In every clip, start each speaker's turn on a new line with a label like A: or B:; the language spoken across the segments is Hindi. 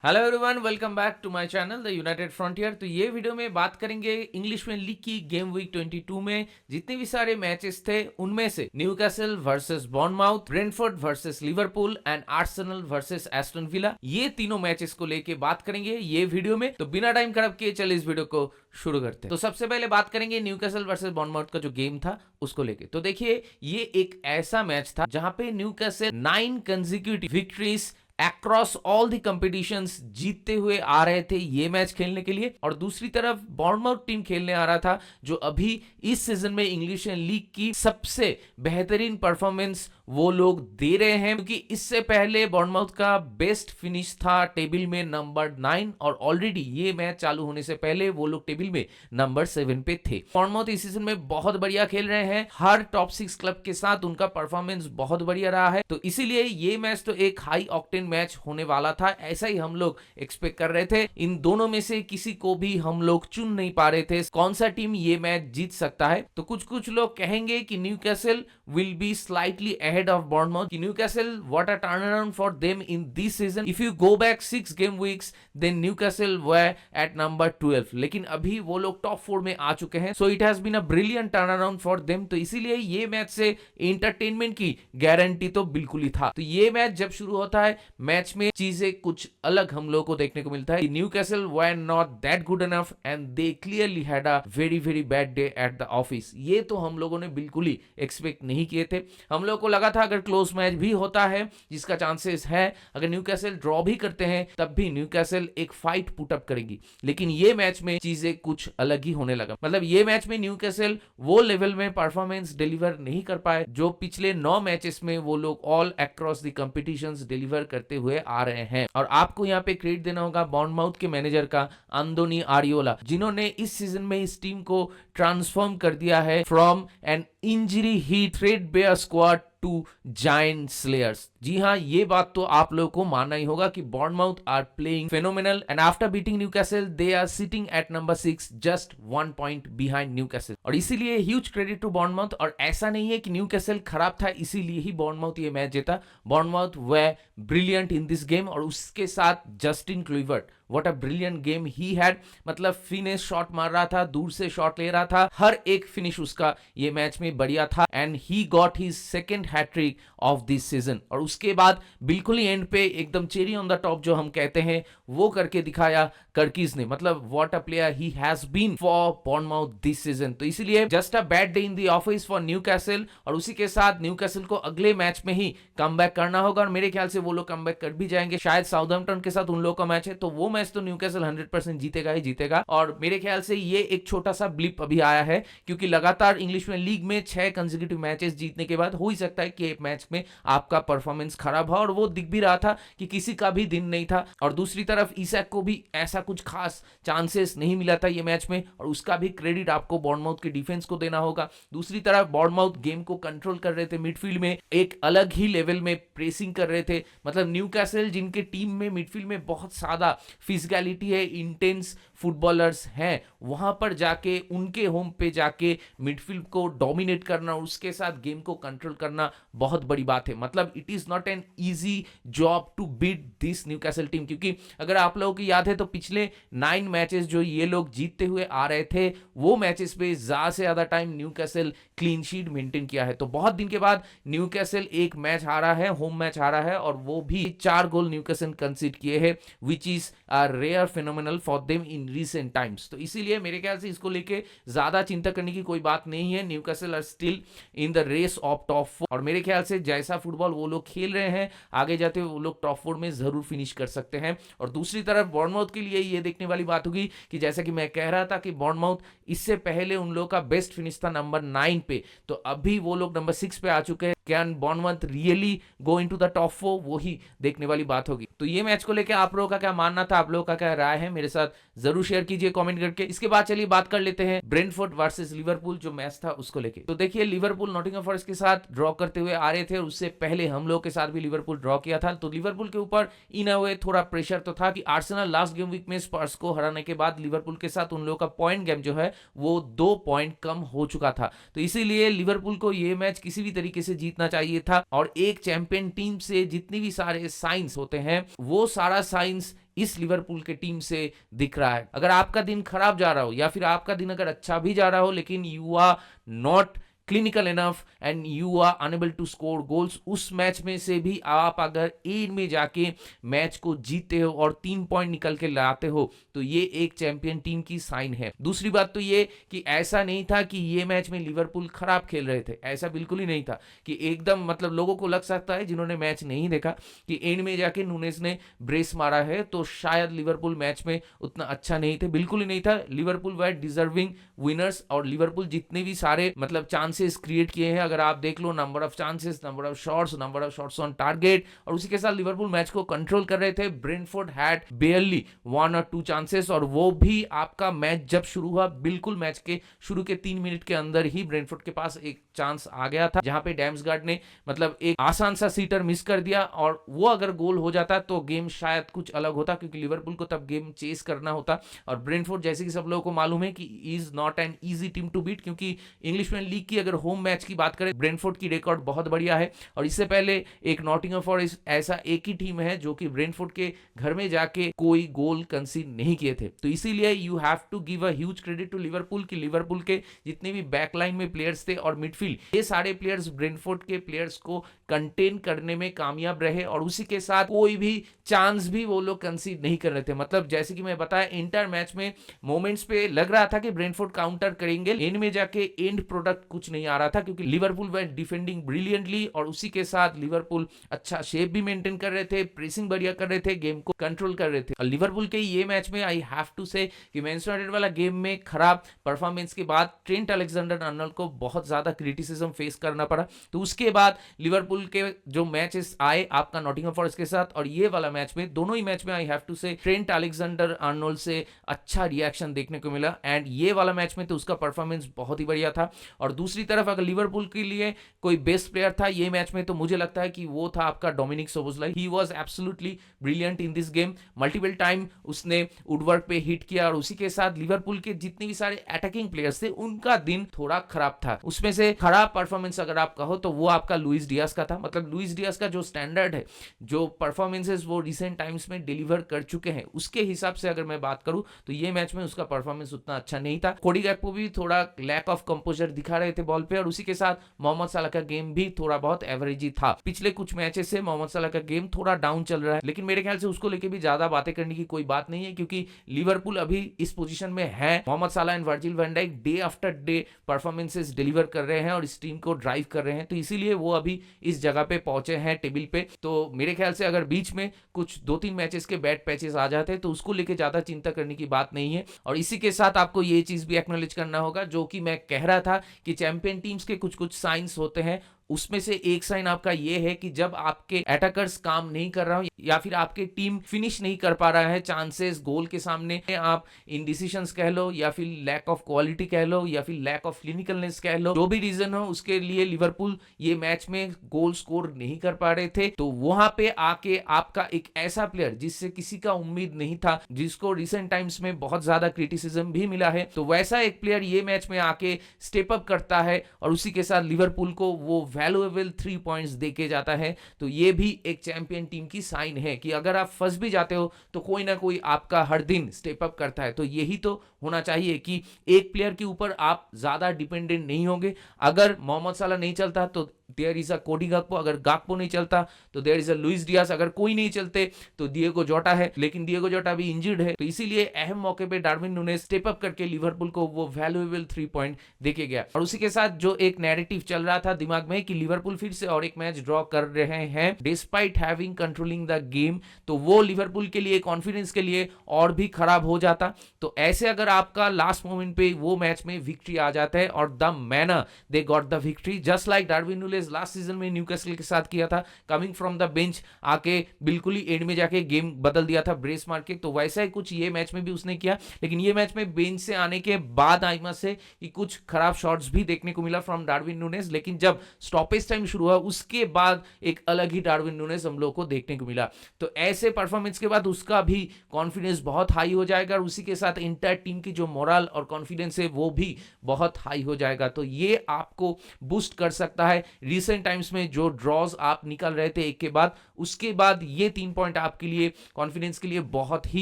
A: Hello everyone, welcome back to my channel the United Frontier. तो ये वीडियो में बात करेंगे इंग्लिश में लीग की गेम वीक 22 में जितने भी सारे मैचेस थे उनमें से Newcastle versus Bournemouth, Brentford versus Liverpool and Arsenal versus Aston villa, ये तीनों मैचेस को लेके बात करेंगे ये वीडियो में। तो बिना टाइम खराब किए चलिए इस वीडियो को शुरू करते हैं। तो सबसे पहले बात करेंगे न्यूकासल वर्सेस बॉर्नमाउथ का जो गेम था उसको लेके। तो देखिए, ये एक ऐसा मैच था जहां पे Newcastle 9 consecutive victories across all the competitions जीतते हुए आ रहे थे ये मैच खेलने के लिए, और दूसरी तरफ बॉर्नमाउथ टीम खेलने आ रहा था जो अभी इस सीजन में इंग्लिश लीग की सबसे बेहतरीन परफॉर्मेंस वो लोग दे रहे हैं, क्योंकि इससे पहले बॉर्नमाउथ का बेस्ट फिनिश था टेबल में नंबर 9 और ऑलरेडी ये मैच चालू होने से पहले वो लोग टेबल में नंबर 7 पे थे। बॉर्नमाउथ इस सीजन में बहुत बढ़िया खेल रहे हैं, हर टॉप 6 क्लब के साथ उनका परफॉर्मेंस बहुत बढ़िया रहा है, तो इसीलिए ये मैच तो एक हाई ऑक्टेन मैच होने वाला था, ऐसा ही हम लोग एक्सपेक्ट कर रहे थे। इन दोनों में से किसी को भी हम लोग चुन नहीं पा रहे थे कौन सा टीम ये मैच जीत सकता है। तो कुछ लोग कहेंगे कि Newcastle will be slightly ahead of Bournemouth. Newcastle, what a turnaround for them in this season. If you go back 6 game weeks, then Newcastle were at number 12. लेकिन अभी वो लोग टॉप 4 में आ चुके हैं. So it has been a brilliant turnaround for them. तो इसीलिए ये मैच से एंटरटेनमेंट की गारंटी तो बिल्कुल ही था। तो ये मैच जब शुरू होता है, मैच में चीजें कुछ अलग हम लोग को देखने को मिलता है। Newcastle were not that good enough and they clearly had a very bad day at the office. ये तो हम लोगों ने बिल्कुल ही एक्सपेक्ट नहीं किए थे। हम लोग को लगा था अगर क्लोज मैच भी होता है, जिसका चांसेस है, अगर न्यूकासल ड्रॉ भी करते हैं तब भी न्यूकासल एक फाइट पुट अप करेगी, लेकिन ये मैच में चीजें कुछ अलग ही होने लगा। मतलब ये मैच में न्यूकासल वो लेवल में परफॉर्मेंस डिलीवर नहीं कर पाए जो पिछले 9 मैचेस में वो लोग all across the competitions deliver करते हुए आ रहे हैं। और आपको यहाँ पे क्रेडिट देना होगा बॉर्नमाउथ के मैनेजर का, अंदोनी आरियोला, जिन्होंने इस सीजन में इस टीम को ट्रांसफॉर्म कर दिया है from an injury hit threadbare squad to giant slayers. जी हाँ, ये बात तो आप लोगों को मानना ही होगा कि Bournemouth are playing phenomenal and after beating Newcastle they are sitting at number 6 just 1 point behind Newcastle. और इसीलिए ह्यूज क्रेडिट टू बॉर्नमाउथ। और ऐसा नहीं है कि न्यूकासल खराब था इसीलिए ही बॉर्नमाउथ ये मैच जीता। Bournemouth were brilliant in this game, और उसके साथ Justin Kluivert, what a brilliant game he had. मतलब फिनिश शॉट मार रहा था, दूर से शॉट ले रहा था, हर एक फिनिश उसका ये मैच में बढ़िया था and he got his second hat trick of this season. और उसके बाद बिल्कुल ही एंड पे एकदम चेरी ऑन द टॉप जो हम कहते हैं वो करके दिखाया कर्किज ने। मतलब what a player he has been for Bournemouth this season. तो इसीलिए just a bad day in the office for Newcastle, और उसी के साथ न्यूकासल को अगले मैच में ही कमबैक करना होगा, और मेरे ख्याल से वो लोग कमबैक कर भी जाएंगे। शायद साउथहैम्पटन के साथ उन लोगों का मैच है, तो वो मैच तो न्यूकासल 100% जीतेगा ही जीतेगा। और मेरे ख्याल से ये एक छोटा सा ब्लिप अभी आया है, क्योंकि लगातार इंग्लिश में लीग में 6 कंसेक्यूटिव मैचेस जीतने के बाद हो ही सकता है कि एक मैच में आपका परफॉर्मेंस खराब हो, और वो दिख भी रहा था कि किसी का भी दिन नहीं था। और दूसरी तरफ ईसैक को भी ऐसा कुछ खास चांसेस नहीं मिला था ये मैच में, और उसका भी क्रेडिट आपको बॉर्नमाउथ के डिफेंस को देना होगा। दूसरी तरफ बॉर्नमाउथ गेम को कंट्रोल कर रहे थे, मिडफील्ड में एक अलग ही लेवल में प्रेसिंग कर रहे थे। मतलब न्यूकासल जिनके टीम में मिडफील्ड में बहुत ज्यादा फिजिकलिटी है, इंटेंस फुटबॉलर्स हैं, वहां पर जाके उनके होम पे जाके मिडफील्ड को डोमिनेट करना, उसके साथ गेम को कंट्रोल करना बहुत बड़ी बात है। मतलब it is not an easy job to beat this Newcastle team, क्योंकि अगर आप लोगों को याद है तो पिछले 9 मैचेस जो ये लोग जीतते हुए आ रहे थे वो मैचेस पे ज्यादा से ज्यादा time Newcastle clean sheet maintain किया है। तो बहुत दिन के बाद न्यूकासल एक मैच हारा है, होम मैच हारा है, और वो भी 4 गोल न्यूकासल कंसीड किए हैं, which is a rare phenomenal for them in recent times. तो इसीलिए मेरे ख्याल से इसको लेके ज्यादा चिंता करने की कोई बात नहीं है। Newcastle are still in the race of top 4, और मेरे ख्याल से जैसा फुटबॉल वो लोग खेल रहे हैं आगे जाते हुए वो लोग टॉप 4 में जरूर फिनिश कर सकते हैं। और दूसरी तरफ बॉर्नमाउथ के लिए ये देखने वाली बात होगी कि जैसा कि मैं कह रहा था कि बॉर्नमाउथ इससे पहले उन लोगों का बेस्ट फिनिश था नंबर 9 पे, तो अभी वो लोग नंबर 6 पे आ चुके हैं। Can Bournemouth really go into the top 4, वो ही देखने वाली बात होगी। तो ये मैच को लेकर आप लोगों का क्या मानना था, आप लोगों का क्या राय है, मेरे साथ जरूर शेयर कीजिए कमेंट करके। इसके बाद चलिए बात कर लेते हैं ब्रेंटफोर्ड वर्सेस लिवरपूल जो मैच था उसको लेके। तो देखिए, लिवरपूल नॉटिंघम फॉरेस्ट के साथ ड्रॉ करते हुए आ रहे थे, और उससे पहले हम लोग के साथ भी लिवरपूल ड्रॉ किया था। तो लिवरपूल के ऊपर इन अ वे थोड़ा प्रेशर तो था कि आर्सेनल लास्ट गेम वीक में स्पर्स को हराने के बाद लिवरपूल के साथ उन लोगों का पॉइंट गेम जो है वो 2 पॉइंट कम हो चुका था। तो इसीलिए लिवरपूल को ये मैच किसी भी तरीके से जीतना चाहिए था, और एक चैंपियन टीम से जितने भी सारे साइंस होते हैं वो सारा साइंस इस लिवरपूल के टीम से दिख रहा है। अगर आपका दिन खराब जा रहा हो या फिर आपका दिन अगर अच्छा भी जा रहा हो लेकिन you are not clinical enough and you are unable to score goals, उस मैच में से भी आप अगर एंड में जाके मैच को जीतते हो और 3 पॉइंट निकल के लाते हो तो ये एक चैंपियन टीम की साइन है। दूसरी बात तो ये कि ऐसा नहीं था कि ये मैच में लिवरपूल खराब खेल रहे थे, ऐसा बिल्कुल ही नहीं था कि एकदम मतलब लोगों को लग सकता है जिन्होंने मैच नहीं देखा कि एंड में जाके नूनेस ने ब्रेस मारा है तो शायद लिवरपूल मैच में उतना अच्छा नहीं थे, बिल्कुल ही नहीं था। लिवरपूल वर डिजर्विंग विनर्स और लिवरपूल जितने भी सारे मतलब चांसेस क्रिएट किए हैं, अगर आप देख लो number of chances, number of shots on target, और उसी के साथ लिवरपूल मैच को कंट्रोल कर रहे थे। ब्रेंटफोर्ड हैड बेयरली 1 और 2 चांसेस और वो भी आपका मैच जब शुरू हुआ बिल्कुल मैच के शुरू के 3 मिनट के अंदर ही ब्रेंटफोर्ड के पास एक चांस आ गया था जहां पे डैम्सगार्ड ने मतलब एक आसान सा सीटर मिस कर दिया और वो अगर गोल हो जाता तो गेम शायद कुछ अलग होता क्योंकि लिवरपूल को तब गेम चेस करना होता। और ब्रेंटफोर्ड जैसे कि सब लोगों को मालूम है कि is not an easy team to beat, क्योंकि इंग्लिश प्रीमियर लीग की अगर होम मैच की बात करें ब्रेंटफोर्ड की रिकॉर्ड बहुत बढ़िया है और इससे पहले एक नॉटिंघम फॉरेस्ट ऐसा एक ही टीम है जो कि ब्रेंटफोर्ड के घर में जाके कोई गोल कंसीड नहीं किए थे। तो इसीलिए you have to give a huge credit to Liverpool कि लिवरपूल के जितने भी बैकलाइन में प्लेयर्स थे और मिडफील्ड ये सारे प्लेयर्स ब्रेंटफोर्ड के प्लेयर्स को कंटेन करने में कामयाब रहे और उसी के साथ कोई भी चांस भी वो लोग कंसीड नहीं कर रहे थे। मतलब जैसे कि मैं बताया इंटर मैच में मोमेंट्स पे लग रहा था कि ब्रेंटफोर्ड काउंटर करेंगे, एंड में जाके एंड प्रोडक्ट कुछ नहीं आ रहा था क्योंकि लिवरपूल वे डिफेंडिंग ब्रिलियंटली और उसी के साथ लिवरपूल अच्छा शेप भी मेंटेन कर रहे थे, प्रेसिंग बढ़िया कर रहे थे, गेम को कंट्रोल कर रहे थे। और लिवरपूल के ये मैच में आई हैव टू से कि मैनचेस्टर यूनाइटेड वाला गेम में खराब परफॉर्मेंस के बाद ट्रेंट अलेक्जेंडर आर्नोल्ड को बहुत ज्यादा क्रिटिसिज्म फेस करना पड़ा। तो उसके बाद लिवरपूल के जो मैचेस आए आपका नॉटिंघम फॉरेस्ट के साथ और ये वाला मैच में दोनों ही मैच में आई हैव टू से ट्रेंट अलेक्जेंडर आर्नोल्ड से अच्छा रिएक्शन देखने को मिला एंड ये वाला मैच में तो उसका परफॉर्मेंस बहुत ही बढ़िया था। और दूसरी तरफ अगर लिवरपूल के लिए कोई बेस्ट प्लेयर था ये मैच में तो मुझे लगता है कि वो था आपका Dominik Szoboszlai. He was absolutely brilliant in this game, multiple time उसने वुडवर्ड पे हिट किया और उसी के साथ लिवरपूल के जितने भी सारे अटैकिंग प्लेयर्स थे उनका दिन थोड़ा खराब था। उसमें से खराब परफॉर्मेंस अगर आप कहो तो वो आपका लुइस डियाज का था। मतलब लुइस डियाज का जो स्टैंडर्ड है, जो परफॉर्मेंसेस वो रिसेंट टाइम्स में डिलीवर कर चुके हैं उसके हिसाब से अगर मैं बात करूं तो ये मैच में उसका परफॉर्मेंस उतना अच्छा नहीं था। कोडी गैक्पो भी थोड़ा लैक ऑफ कंपोजर दिखा रहे थे बॉल पे और उसी के साथ मोहम्मद सलाह का गेम भी थोड़ा बहुत एवरेज ही था। पिछले कुछ मैचेस से मोहम्मद सलाह का गेम थोड़ा डाउन चल रहा है लेकिन मेरे ख्याल से उसको लेके भी ज्यादा बातें करने की कोई बात नहीं है क्योंकि लिवरपूल अभी इस पोजीशन में है। Mohamed Salah and Virgil van Dijk day after day performances deliver कर रहे हैं और इस टीम को ड्राइव कर रहे हैं तो इसीलिए वो अभी इस जगह पे पहुंचे हैं टेबल पे। तो मेरे ख्याल से अगर बीच में कुछ 2-3 मैचेस के बैड पैचेस आ जाते हैं तो उसको लेके ज्यादा चिंता करने की बात नहीं है। और इसी के साथ आपको ये चीज भी एक्नॉलेज करना होगा जो कि मैं कह रहा था कि चैंपियन टीम्स के कुछ कुछ साइंस होते हैं, उसमें से एक साइन आपका ये है कि जब आपके अटैकर्स काम नहीं कर रहा हो या फिर आपके टीम फिनिश नहीं कर पा रहा है चांसेस गोल के सामने, आप इनडिसीजंस कह लो या फिर लैक ऑफ क्वालिटी कह लो या फिर लैक ऑफ क्लिनिकलनेस कह लो, जो भी रीजन हो उसके लिए लिवरपूल ये मैच में गोल स्कोर नहीं कर पा रहे थे। तो वहां पे आके आपका एक ऐसा प्लेयर जिससे किसी का उम्मीद नहीं था, जिसको रिसेंट टाइम्स में बहुत ज्यादा क्रिटिसिज्म भी मिला है, तो वैसा एक प्लेयर ये मैच में आके स्टेप अप करता है और उसी के साथ लिवरपूल को वो वैल्यूएबल 3 पॉइंट्स देके जाता है। तो ये भी एक चैंपियन टीम की साइन है कि अगर आप फंस भी जाते हो तो कोई ना कोई आपका हर दिन स्टेप अप करता है। तो यही तो होना चाहिए कि एक प्लेयर के ऊपर आप ज्यादा डिपेंडेंट नहीं होंगे। अगर मोहम्मद सलाह नहीं चलता तो देयर इज अ कोडी गक्पो, अगर गाक्पो नहीं चलता तो there is a Luis Diaz, अगर कोई नहीं चलते तो डिएगो जोटा है, लेकिन डिएगो जोटा भी इंजर्ड है। तो इसीलिए अहम मौके पे डार्विन नुनेज स्टेप अप करके लिवरपूल को वो वैल्यूएबल 3 पॉइंट देके गया। और उसी के साथ जो एक नैरेटिव चल रहा था दिमाग में कि लिवरपूल फिर से और एक मैच ड्रॉ कर रहे हैं despite having controlling the game, तो वो लिवरपूल के लिए कॉन्फिडेंस के लिए और भी खराब हो जाता। तो ऐसे अगर आपका लास्ट मोमेंट पे वो मैच में विक्ट्री आ जाता है और the manner they got the victory just like Darwin नुनेज last season में न्यूकासल के साथ किया था, कमिंग फ्रॉम द बेंच आके बिल्कुल ही एंड में जाके गेम बदल दिया था ब्रेस मार के। तो वैसा ही कुछ ये मैच में भी उसने किया, लेकिन ये मैच में बेंच से आने के बाद आईमा से कि कुछ खराब शॉट्स भी देखने को मिला फ्रॉम डार्विन नुनेज, लेकिन जब स्टॉपेज टाइम शुरू हुआ उसके बाद एक अलग ही डार्विन नुनेज हम लोग को देखने को मिला। तो ऐसे परफॉर्मेंस के बाद उसका भी कॉन्फिडेंस बहुत हाई हो जाएगा और उसी के साथ इंटर टीम की जो मोरल और कॉन्फिडेंस है वो भी बहुत हाई हो जाएगा। तो ये आपको बूस्ट कर सकता है रिसेंट टाइम्स में जो ड्रॉज आप निकाल रहे थे एक के बाद, उसके बाद ये 3 पॉइंट आपके लिए कॉन्फिडेंस के लिए बहुत ही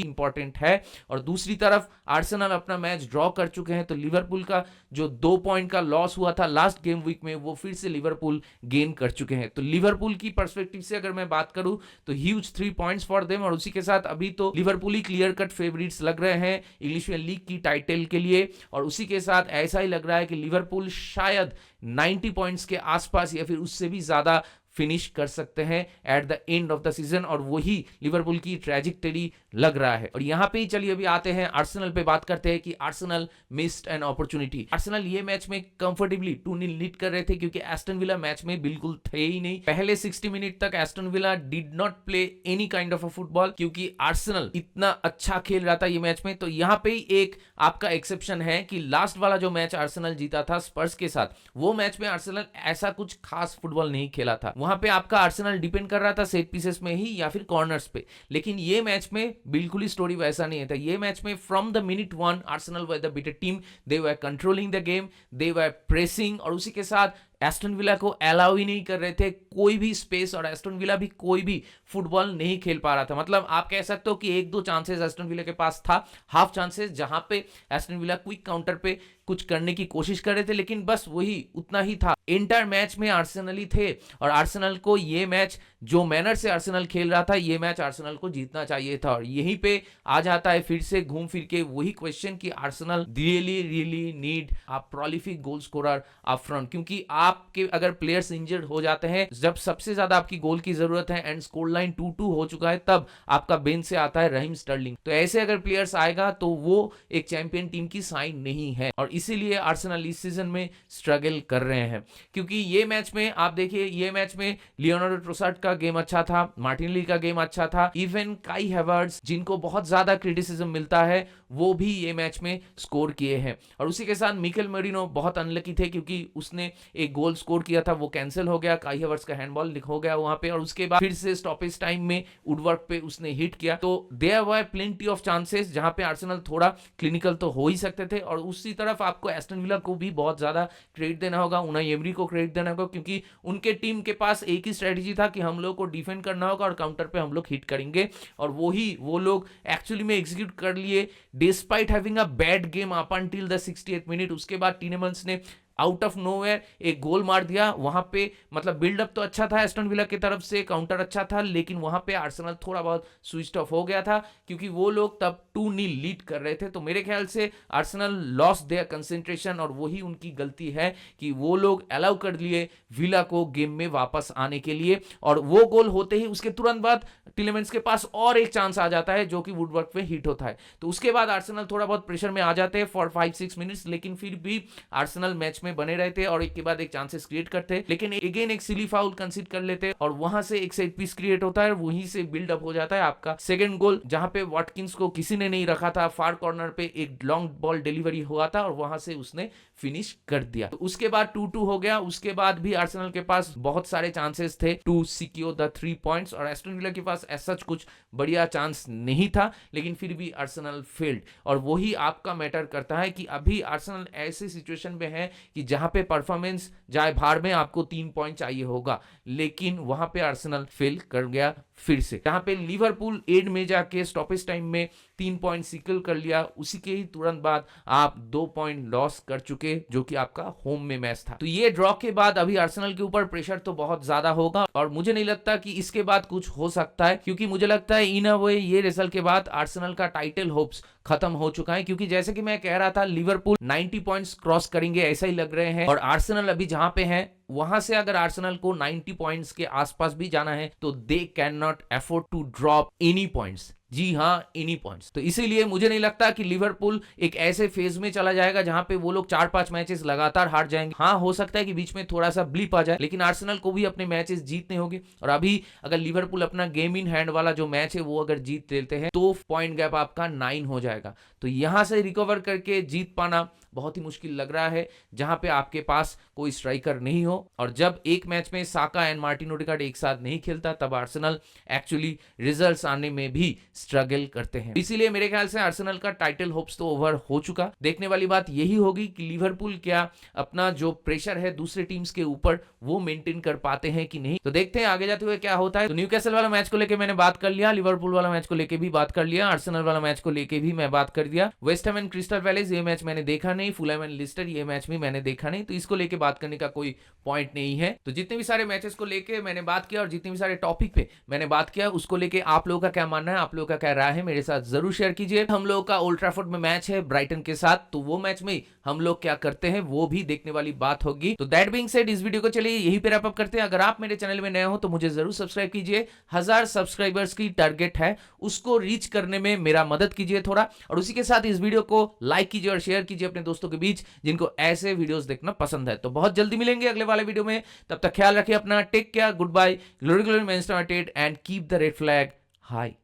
A: इंपॉर्टेंट है। और दूसरी तरफ आर्सेनल अपना मैच ड्रॉ कर चुके हैं, तो लिवरपूल का जो 2 पॉइंट का लॉस हुआ था लास्ट गेम वीक में, वो फिर से लिवरपूल गेन कर चुके हैं। तो लिवरपूल की पर्सपेक्टिव से अगर मैं बात करूं तो ह्यूज 3 पॉइंट्स फॉर देम, और उसी के साथ अभी तो लिवरपूल ही क्लियर कट फेवरेट्स लग रहे हैं इंग्लिश प्रीमियर लीग की टाइटल के लिए। और उसी के साथ ऐसा ही लग रहा है कि लिवरपूल शायद 90 पॉइंट्स के आसपास या फिर उससे भी ज्यादा फिनिश कर सकते हैं at the end of the season, और वही लिवरपूल की ट्रेजेक्टरी लग रहा है। और यहां पे ही चलिए अभी आते हैं आर्सेनल पे, बात करते हैं कि Arsenal missed an opportunity. Arsenal ये मैच में कंफर्टेबली 2-0 लीड कर रहे थे, क्योंकि एस्टन विला मैच में बिल्कुल थे ही नहीं। पहले 60 मिनट तक Aston villa did not play any kind of a football, क्योंकि आर्सेनल इतना अच्छा खेल रहा था ये मैच में। तो यहां पे ही एक आपका एक्सेप्शन है कि लास्ट वाला जो मैच आर्सेनल जीता था स्पर्स के साथ, वो मैच में आर्सेनल ऐसा कुछ खास फुटबॉल नहीं खेला था। वहां पे आपका आर्सेनल डिपेंड कर रहा था सेट पीसेस में ही या फिर कॉर्नर्स पे, लेकिन ये मैच में बिल्कुल ही स्टोरी वैसा नहीं था। ये मैच में from the minute 1 Arsenal were the better team, they were controlling the game, they were pressing, और उसी के साथ एस्टन विला को अलाउ ही नहीं कर रहे थे कोई भी स्पेस, और एस्टन विला भी कोई भी फुटबॉल नहीं खेल पा रहा था। मतलब आप कह सकते हो कि 1-2 चांसेस एस्टन विला के पास था, हाफ चांसेस, जहां पे एस्टन विला क्विक काउंटर पे कुछ करने की कोशिश कर रहे थे, लेकिन बस वही उतना ही था। एंटायर मैच में आर्सेनल ही थे, और आर्सेनल को ये मैच जो मैनर से आर्सेनल खेल रहा था, ये मैच आर्सेनल को जीतना चाहिए था। और यहीं पे आ जाता है फिर से घूम फिर के वही क्वेश्चन कि Arsenal really need a prolific goal scorer up front, क्योंकि आपके अगर प्लेयर्स इंजर्ड हो जाते हैं, जब सबसे ज्यादा आपकी गोल की जरूरत है एंड स्कोर लाइन 2-2 हो चुका है, तब आपका बेंच से आता है रहीम स्टर्लिंग। तो ऐसे अगर प्लेयर्स आएगा तो वो एक चैंपियन टीम की साइन नहीं है, और इसीलिए आर्सेनल इस सीजन में स्ट्रगल कर रहे हैं। क्योंकि ये मैच में आप देखिए, ये मैच में लियोनार्डो ट्रोसार्ड का गेम अच्छा था, मार्टिनेली का गेम अच्छा था, इवन काई हैवर्ट्ज जिनको बहुत ज्यादा क्रिटिसिज्म मिलता है, वो भी ये मैच में स्कोर किए हैं। और उसी के साथ मिकेल मेरिनो बहुत अनलकी थे, क्योंकि उसने एक गोल स्कोर किया था, वो कैंसिल हो गया, काई हैवर्ट्ज का हैंडबॉल हो गया वहां पे, और उसके बाद फिर से स्टॉपेज टाइम में वुडवर्क पे उसने हिट किया। तो there were plenty of chances जहां पे आर्सेनल थोड़ा क्लिनिकल तो हो ही सकते थे। और उसी तरफ आपको एस्टन विला को भी बहुत ज्यादा क्रेडिट देना होगा, उनाई एमरी को क्रेडिट देना होगा, क्योंकि उनके टीम के पास एक ही स्ट्रेटेजी था कि हम लोग को डिफेंड करना होगा और काउंटर पे हम लोग हिट करेंगे, और वो लोग एक्चुअली में एग्जीक्यूट कर लिए despite having a bad game up until the 68th minute. उसके बाद टीनेमंस ने आउट ऑफ नोवेयर एक गोल मार दिया वहां पे। मतलब बिल्डअप तो अच्छा था एस्टन विला की तरफ से, काउंटर अच्छा था, लेकिन वहां पे आर्सेनल थोड़ा बहुत स्विच ऑफ हो गया था, क्योंकि वो लोग तब 2-0 लीड कर रहे थे। तो मेरे ख्याल से आर्सेनल लॉस्ट देयर कंसंट्रेशन, और वही उनकी गलती है कि वो लोग अलाउ कर लिए विला को गेम में वापस आने के लिए। और वो गोल होते ही उसके तुरंत बाद टिलेमेंट्स के पास और एक चांस आ जाता है, जो कि वुडवर्क पे हिट होता है। तो उसके बाद आर्सेनल थोड़ा बहुत प्रेशर में आ जाते हैं फॉर 5-6 मिनट्स, लेकिन फिर भी आर्सेनल मैच में बने रहते और एक के बाद एक चांसेस क्रिएट करते, लेकिन अगेन एक सिली फाउल कंसीड कर लेते, और वहां से एक सेट पीस क्रिएट होता है, वहीं से बिल्ड अप हो जाता है आपका सेकंड गोल, जहां पे वॉटकिंस को किसी ने नहीं रखा था, फार कॉर्नर पे एक लॉन्ग बॉल डिलीवरी हुआ था और वहां से उसने फिनिश कर दिया। तो उसके बाद 2-2 हो गया। उसके बाद भी आर्सेनल के पास बहुत सारे चांसेस थे टू सिक्योर द 3 पॉइंट्स, और एस्टन विला के पास ऐसा कुछ बढ़िया चांस नहीं था, लेकिन फिर भी आर्सेनल फेल्ड। और वही आपका मैटर करता है कि अभी आर्सेनल ऐसे सिचुएशन में है कि जहां पे परफॉर्मेंस जाए भाड़ में, आपको 3 पॉइंट चाहिए होगा, लेकिन वहां पे आर्सेनल फेल कर गया फिर से। जहां पे लिवरपूल एंड में जाके स्टॉपेज टाइम में 3 पॉइंट सिकल कर लिया, उसी के ही तुरंत बाद आप 2 पॉइंट लॉस कर चुके, जो कि आपका होम में मैच था। तो ये ड्रॉ के बाद अभी आर्सेनल के ऊपर प्रेशर तो बहुत ज्यादा होगा, और मुझे नहीं लगता कि इसके बाद कुछ हो सकता है, क्योंकि मुझे लगता है इन अ वे ये रिजल्ट के बाद आर्सेनल का टाइटल होप्स खत्म हो चुका है। क्योंकि जैसे कि मैं कह रहा था, लिवरपूल 90 पॉइंट्स क्रॉस करेंगे ऐसा ही लग रहे हैं, और आर्सेनल अभी जहां पे है वहां से अगर आर्सेनल को 90 पॉइंट्स के आसपास भी जाना है, तो they can not afford to drop any points. जी हाँ, इन्हीं पॉइंट्स। तो इसीलिए मुझे नहीं लगता कि लिवरपूल एक ऐसे फेज में चला जाएगा जहां पे वो लोग 4-5 मैचेस लगातार हार जाएंगे। हाँ, हो सकता है कि बीच में थोड़ा सा ब्लिप आ जाए, लेकिन आर्सेनल को भी अपने मैचेस जीतने होंगे। और अभी अगर लिवरपूल अपना गेम इन हैंड वाला जो मैच है वो अगर जीत लेते हैं, तो पॉइंट गैप आपका 9 हो जाएगा। तो यहां से रिकवर करके जीत पाना बहुत ही मुश्किल लग रहा है, जहां पे आपके पास कोई स्ट्राइकर नहीं हो। और जब एक मैच में साका एंड मार्टिन ओडेगार्ड एक साथ नहीं खेलता, तब आर्सेनल एक्चुअली रिजल्ट्स आने में भी स्ट्रगल करते हैं। इसीलिए मेरे ख्याल से आर्सेनल का टाइटल होप्स तो ओवर हो चुका। देखने वाली बात यही होगी कि लिवरपूल क्या अपना जो प्रेशर है दूसरे टीम्स के ऊपर वो मेंटेन कर पाते हैं कि नहीं। तो देखते हैं आगे जाते हुए क्या होता है। तो न्यूकैसल वाला मैच को लेके मैंने बात कर लिया, लिवरपूल वाला मैच को लेके भी बात कर लिया, आर्सेनल वाला मैच को लेके भी मैं बात कर दिया। West Ham and crystal palace ये मैच मैंने देखा नहीं, फुलहैम एंड लिस्टर ये मैच भी मैंने देखा नहीं, तो इसको लेके बात करने का कोई पॉइंट नहीं है। तो जितने भी सारे मैचेस को लेके मैंने बात किया और जितने भी सारे टॉपिक पे मैंने बात किया उसको लेके आप लोगों का क्या मानना है, आप लोगों का क्या राय है, मेरे साथ जरूर शेयर कीजिए। हम लोगों का ओल्ड ट्रैफोर्ड में मैच है ब्राइटन के साथ, तो वो मैच में हम लोग क्या करते हैं वो भी देखने वाली बात होगी। तो दैट बीइंग सेड इस वीडियो को चलिए यहीं पे रैप अप करते हैं। अगर आप मेरे चैनल में नए हो तो मुझे जरूर सब्सक्राइब कीजिए। 1000 सब्सक्राइबर्स की टारगेट है, उसको रीच करने में मेरा मदद कीजिए थोड़ा, और उसी के साथ इस वीडियो को लाइक कीजिए और शेयर कीजिए अपने दोस्तों के बीच जिनको ऐसे वीडियोस देखना पसंद है। तो बहुत जल्दी मिलेंगे अगले वाले वीडियो में, तब तक ख्याल रखिए अपना, take care, goodbye, glory glory Manchester United and keep the red flag high.